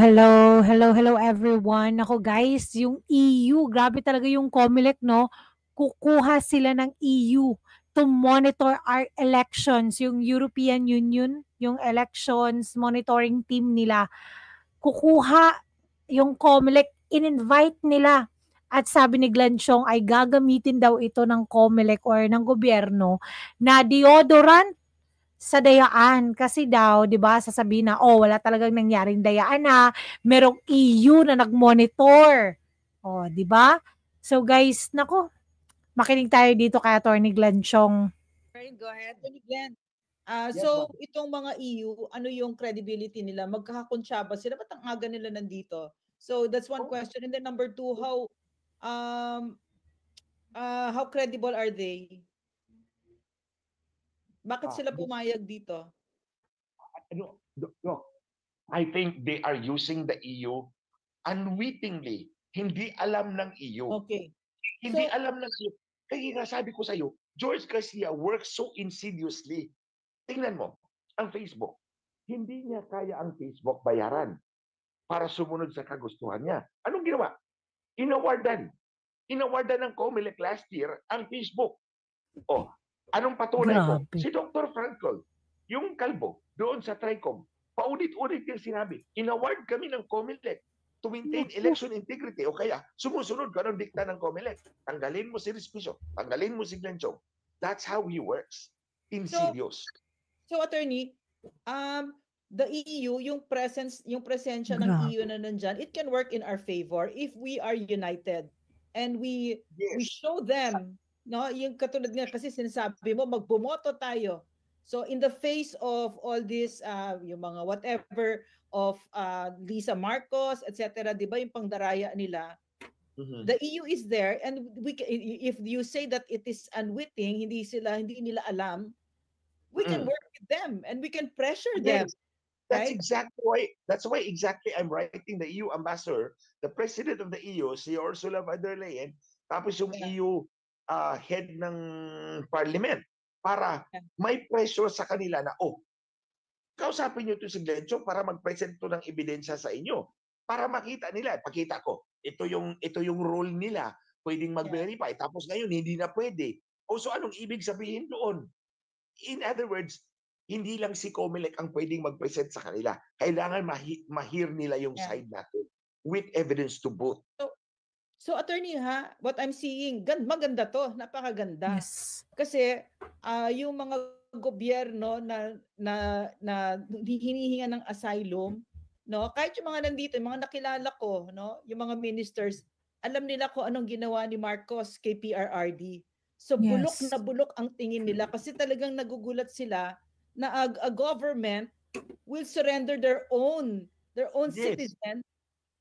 hello. Hello everyone. Ako guys, yung EU, grabe talaga yung COMELEC, no? Kukuha sila ng EU to monitor our elections. Yung European Union, yung elections monitoring team nila, kukuha yung COMELEC, in-invite nila. At sabi ni Glenn Chong ay gagamitin daw ito ng COMELEC or ng gobyerno na deodorant sa dayaan kasi daw, 'di ba, sasabihin na oh, wala talagang nangyaring dayaan na merong EU na nagmonitor. Oh, 'di ba? So guys, nako, makinig tayo dito kay Attorney Glenn Chong. Right, go ahead. Again, Yes, so ma'am. itong mga EU, ano yung credibility nila? Magkakakonsyaba sila, ba't ang aga nila nandito? So that's one question. And then number two, um how credible are they? Bakit sila pumayag dito? Look, I think they are using the EU unwittingly. Hindi alam ng EU. Okay. Hindi So, alam ng EU. Kaya nga sabi ko sa iyo, George Garcia works so insidiously. Tingnan mo, ang Facebook. Hindi niya kaya ang Facebook bayaran para sumunod sa kagustuhan niya. Anong ginawa? Inawardan. Inawardan ng COMELEC last year ang Facebook. Oh, anong patunay ko? Grabe. Si Dr. Frankel, yung kalbo, doon sa TRICOM, paulit-ulit yung sinabi, inaward kami ng COMELEC to maintain election integrity o kaya sumusunod ka ng dikta ng COMELEC. Tanggalin mo si Respicio, tanggalin mo si Glenn Chong. That's how he works. Insidious. So attorney, the EU, yung presensya ng Grabe. EU na nandyan, it can work in our favor if we are united and we show them, no, yung katulad nga kasi sinasabi mo magbumoto tayo. So in the face of all this yung mga whatever of Lisa Marcos, etc., 'di ba yung pangdaraya nila? The EU is there and if you say that it is unwitting, hindi nila alam, we can work with them and we can pressure them. That's Right? why exactly I'm writing the EU ambassador, the president of the EU, si Ursula von der Leyen, tapos yung EU head ng parliament para may pressure sa kanila na, kausapin nyo ito si Glenn Chong para mag-present to ng ebidensya sa inyo. Para makita nila, pakita ko, ito yung role nila, pwedeng mag-verify. Tapos ngayon, hindi na pwede. So anong ibig sabihin doon? In other words, hindi lang si COMELEC ang pwedeng mag-present sa kanila. Kailangan ma-hear nila yung side natin with evidence to both. So attorney what I'm seeing, maganda to, napakaganda. Yes. Kasi yung mga gobyerno na hinihinga ng asylum, no, kahit yung mga nandito, yung mga nakilala ko, no, yung mga ministers, alam nila kung anong ginawa ni Marcos kay PRRD. So bulok na bulok ang tingin nila kasi talagang nagugulat sila na a government will surrender their own citizen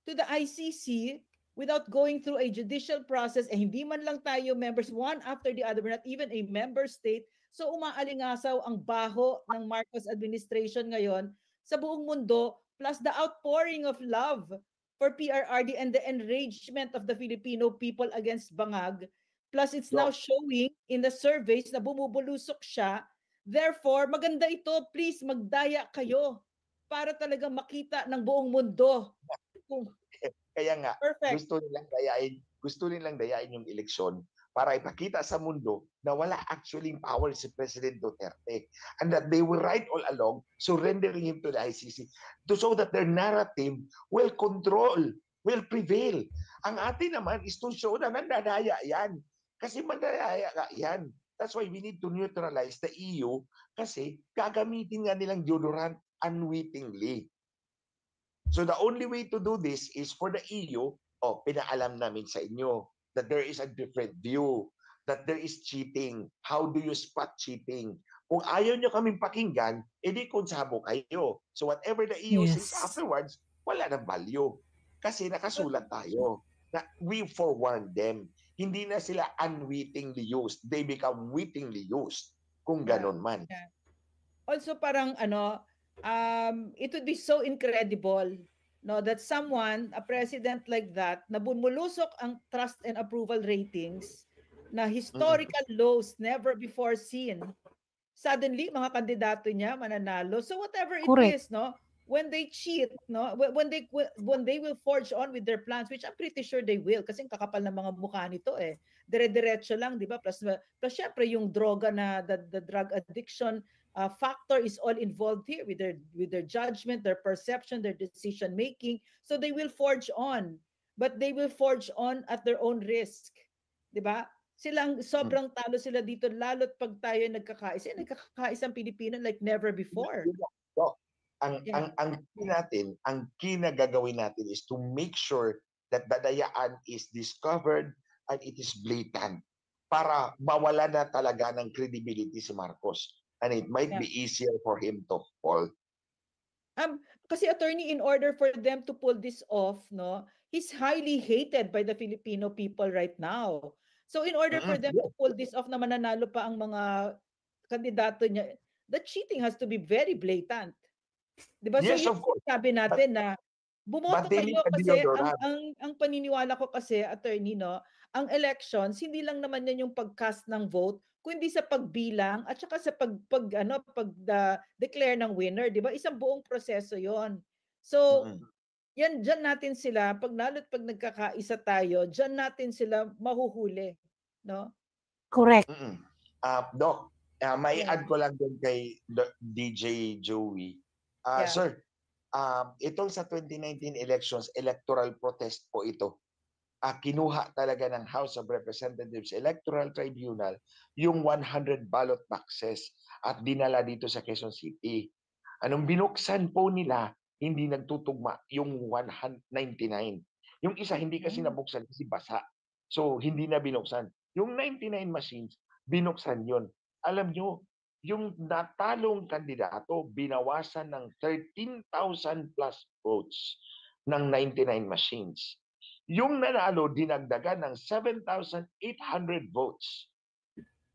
to the ICC without going through a judicial process, hindi man lang tayo members one after the other, we're not even a member state. So umaalingasaw ang baho ng Marcos administration ngayon sa buong mundo, plus the outpouring of love for PRRD and the enragement of the Filipino people against Bangag. Plus it's now showing in the surveys na bumubulusok siya. Therefore, maganda ito, please magdaya kayo para talagang makita ng buong mundo. Kaya nga, gusto nilang dayain yung eleksyon para ipakita sa mundo na wala actually power si President Duterte and that they were right all along surrendering him to the ICC to show that their narrative will prevail. Ang atin naman is to show na nandadaya yan. Kasi mandadaya yan. That's why we need to neutralize the EU kasi gagamitin nga nilang deodorant unwittingly. So the only way to do this is for the EU, pinaalam namin sa inyo that there is a different view, that there is cheating. How do you spot cheating? Kung ayaw nyo kaming pakinggan, edi konsabo kayo. So whatever the EU says afterwards, wala nang value. Kasi nakasulat tayo na we forewarned them. Hindi na sila unwittingly used. They become wittingly used. Kung ganon man. Also parang it would be so incredible, no, that someone, a president like that, na bumulusok ang trust and approval ratings na historical lows never before seen. Suddenly, mga kandidato niya mananalo. So whatever it is, no, when they cheat, no, when they will forge on with their plans, which I'm pretty sure they will, kasi kakapal ng mga mukha nito eh. Dire-diretso lang, di ba? Plus syempre yung droga na the drug addiction factor is all involved here with their judgment, their perception, their decision making. So they will forge on, but they will forge on at their own risk, di ba? Silang sobrang talo sila dito, lalo't pag tayo nagkakaisa. Nagkakaisang Pilipino like never before. Ang kinagagawin natin is to make sure that dadayaan is discovered and it is blatant para mawala na talaga ng credibility si Marcos, and it might be easier for him to fall. Kasi attorney, in order for them to pull this off, no, he's highly hated by the Filipino people right now. So in order for them to pull this off na mananalo pa ang mga kandidato niya, the cheating has to be very blatant. Diba? Yes, so of course. Sabi natin na bumoto kayo kasi ang paniniwala ko kasi, attorney, no, ang elections hindi lang naman yan yung pag-cast ng vote, kundi sa pagbilang at saka sa declare ng winner, 'di ba? Isang buong proseso 'yon. So yan diyan natin sila pag nagkakaisa tayo, diyan natin sila mahuhuli, no? Correct. Doc, may add ko lang din kay DJ Joey. Sir, itong sa 2019 elections, electoral protest po ito. Kinuha talaga ng House of Representatives Electoral Tribunal yung 100 ballot boxes at dinala dito sa Quezon City. Anong binuksan po nila, hindi nagtutugma yung 199. Yung isa hindi kasi nabuksan kasi basa. So hindi na binuksan. Yung 99 machines, binuksan yun. Alam nyo, yung natalong kandidato, binawasan ng 13,000 plus votes ng 99 machines. Yung nanalo, dinagdagan ng 7,800 votes,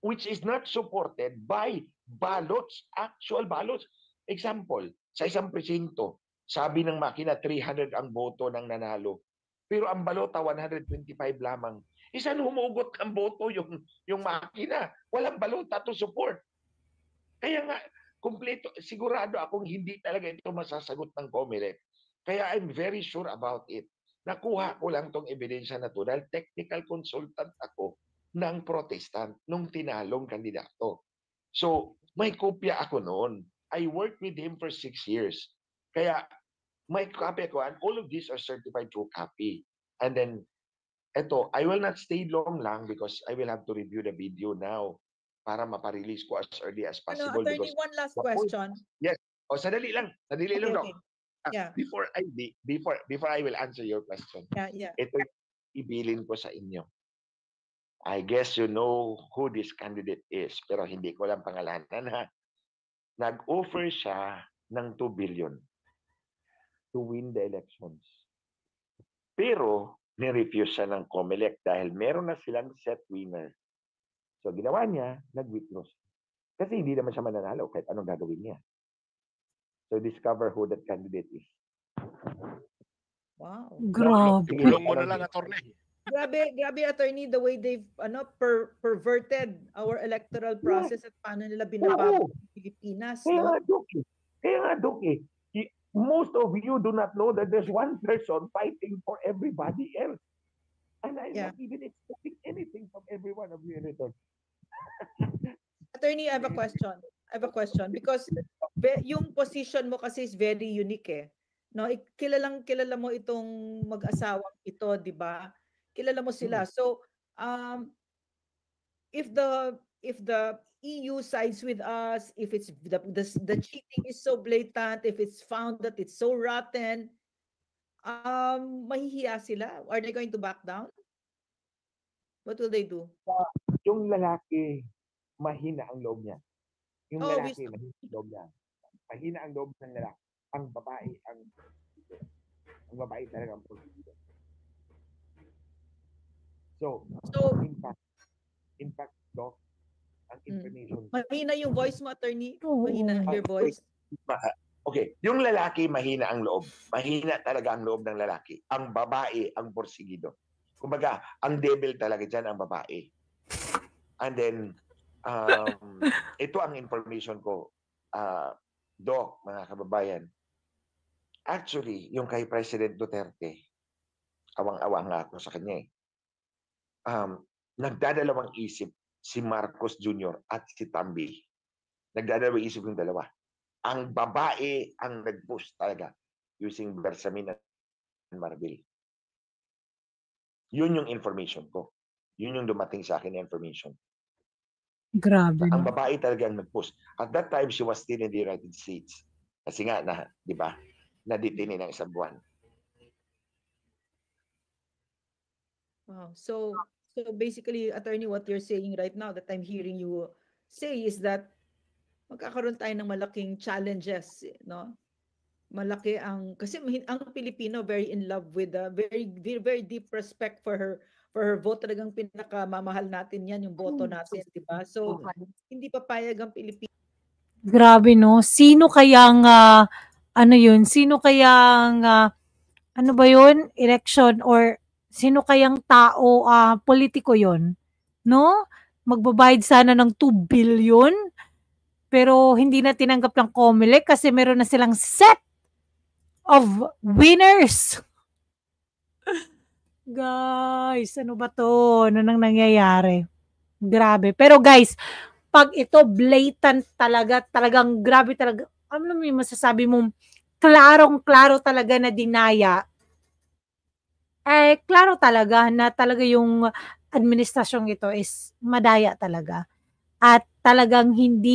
which is not supported by ballots, actual ballots. Example, sa isang presinto, sabi ng makina 300 ang boto ng nanalo, pero ang balota 125 lamang. Isan humugot ang boto yung makina? Walang balota to support. Kaya nga, kumpleto, sigurado akong hindi talaga ito masasagot ng COMELEC. Kaya I'm very sure about it. Nakuha ko lang tong ebidensya na to dahil technical consultant ako ng protestant nung tinalong kandidato. So, may kopya ako noon. I worked with him for 6 years. Kaya, may copy ko and all of these are certified true copy. And then, eto, I will not stay long lang because I will have to review the video now para maparelease ko as early as possible. Attorney, one last question. Yes. Sadali lang. Sadali lang, okay. Yeah. Before I will answer your question. Yeah. Ito ibilin ko sa inyo. I guess you know who this candidate is, pero hindi ko lang pangalanan ha. Nag-offer siya ng 2 billion to win the elections. Pero ni-refuse siya ng COMELEC dahil meron na silang set winner. So ginawa niya, nag-withdraw. Kasi hindi naman siya mananalo kahit anong gagawin niya. So discover who that candidate is. Wow. Grabe. Tulong mo na lang, attorney. Grabe, attorney, the way they've perverted our electoral process at paano nila binabago ng Pilipinas. Kaya nga, Doc, most of you do not know that there's one person fighting for everybody else. And I'm not even expecting anything from every one of you in return. Attorney, I have a question. Because yung position mo kasi is very unique eh. No, kilala mo itong mag-asawang ito, 'di ba? Kilala mo sila. So, if the EU sides with us, if it's the cheating is so blatant, if it's found that it's so rotten, mahihiya sila? Are they going to back down? What will they do? Yung lalaki, mahina ang loob niya. Yung lalaki, mahina ang loob niya. Mahina ang loob ng lalaki. Ang babae talaga ang positibo. So in fact, Doc, ang information. Mahina yung voice mo, attorney. Mahina your voice. Okay, yung lalaki mahina ang loob. Mahina talaga ang loob ng lalaki. Ang babae ang porsigido. Kumbaga, ang devil talaga dyan ang babae. And then, ito ang information ko, Doc, mga kababayan. Actually, yung kay President Duterte, awang-awa nga ako sa kanya eh. Nagdadalawang isip si Marcos Jr. at si Tambi. Nagdadalawang isip yung dalawa. Ang babae ang nag-push talaga using Bersamin at Marbil. Yun yung information ko. Yun yung dumating sa akin na information. Grabe, Ang no? babae talaga ang nag-push. At that time, she was still in the United States. Kasi nga, di ba, na-detain ng isang buwan. Wow. So basically, attorney, what you're saying right now that I'm hearing you say is that magkakaroon tayo ng malaking challenges, no? Malaki kasi ang Pilipino very in love with very very deep respect for her vote. Talagang pinakamamahal natin yan, yung boto natin, di ba? So hindi papayag ang Pilipino. Grabe, no? Sino kayang ano yun? Sino kayang ano ba yun? Election or sino kayang tao, politiko yun? No? Magbabayad sana ng 2 billion pero hindi na tinanggap ng COMELEC kasi meron na silang set of winners. Guys, ano ba to? Ano nang nangyayari? Grabe. Pero guys, pag ito blatant talaga, talagang grabe talaga. Ano mo yung masasabi mong klarong-klaro talaga na dinaya? Klaro talaga na talaga yung administrasyong ito is madaya talaga. At talagang hindi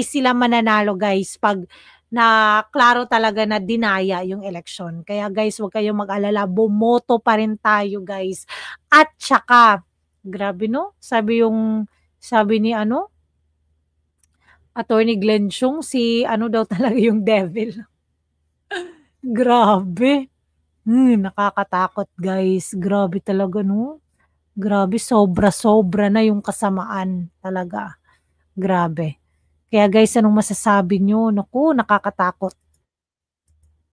sila mananalo guys pag na klaro talaga na dinaya yung election. Kaya guys, huwag kayong mag-alala, bumoto pa rin tayo guys. At saka, grabe no, sabi ni Attorney Glenn Chung, si ano daw talaga yung devil. Grabe. Nakakatakot guys. Grabe talaga no. Grabe, sobra-sobra na yung kasamaan talaga. Grabe. Kaya guys, anong masasabi nyo? Naku, nakakatakot.